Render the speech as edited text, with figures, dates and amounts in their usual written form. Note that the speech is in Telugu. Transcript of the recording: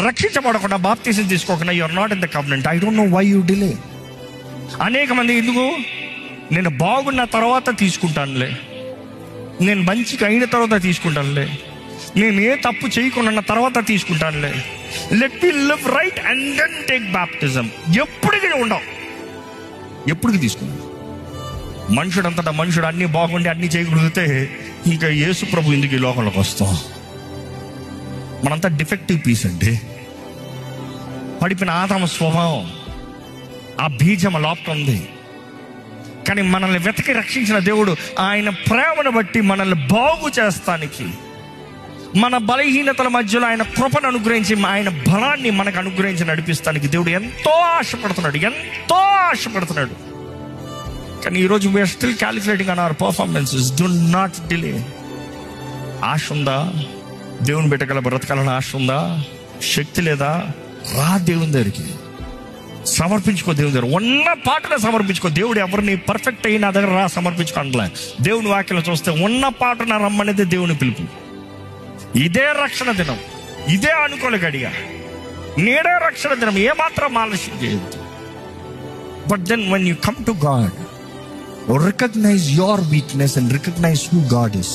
రక్షించబడకుండా బాప్తిసం తీసుకోకుండా you are not in the covenant. I don't know why you delay. అనేక మంది ఎందుకు, నేను బాగున్న తర్వాత తీసుకుంటానులే, నేను మంచిగా అయిన తర్వాత తీసుకుంటానులే, నేను ఏ తప్పు చేయకుండా తర్వాత తీసుకుంటానులే, let me live right and then take baptism. ఎప్పటికీ ఉండవు, ఎప్పటికీ తీసుకున్నాం. మనుషుడంతటా మనుషుడు అన్నీ బాగుండి అన్నీ చేయగలిగితే ఇంకా యేసు ప్రభు ఎందుకు ఈ లోకంలోకి వస్తాం? మనంతా డిఫెక్టివ్ పీస్ అండి. పడిపోయిన ఆదాము స్వభావం, ఆ బీజం లోపల ఉంది. కానీ మనల్ని వెతకి రక్షించిన దేవుడు ఆయన ప్రేమను బట్టి మనల్ని బాగు చేస్తానికి, మన బలహీనతల మధ్యలో ఆయన కృపను అనుగ్రహించి ఆయన బలాన్ని మనకు అనుగ్రహించి నడిపిస్తానికి దేవుడు ఎంతో ఆశపడుతున్నాడు. కానీ ఈరోజు we are still calculating on our performances. Do not delay. ఆశ ఉందా? దేవుని పెట్టగల బ్రతకాలని ఆశ ఉందా? శక్తి లేదా? రా దేవుని దగ్గరికి, సమర్పించుకో. దేవుని దగ్గర ఉన్న పాటనే సమర్పించుకో. దేవుడు ఎవరిని పర్ఫెక్ట్ అయ్యి నా దగ్గర రా సమర్పించుకోండిలే. దేవుని వాక్యం చూస్తే ఉన్న పాటన రమ్మనేది దేవుని పిలుపు. ఇదే రక్షణ దినం, ఇదే అనుకోలే గడియ, నేడే రక్షణ దినం. ఏమాత్రం ఆలస్యం చేయొద్దు. But then when you come to God, recognize your weakness and recognize who God is.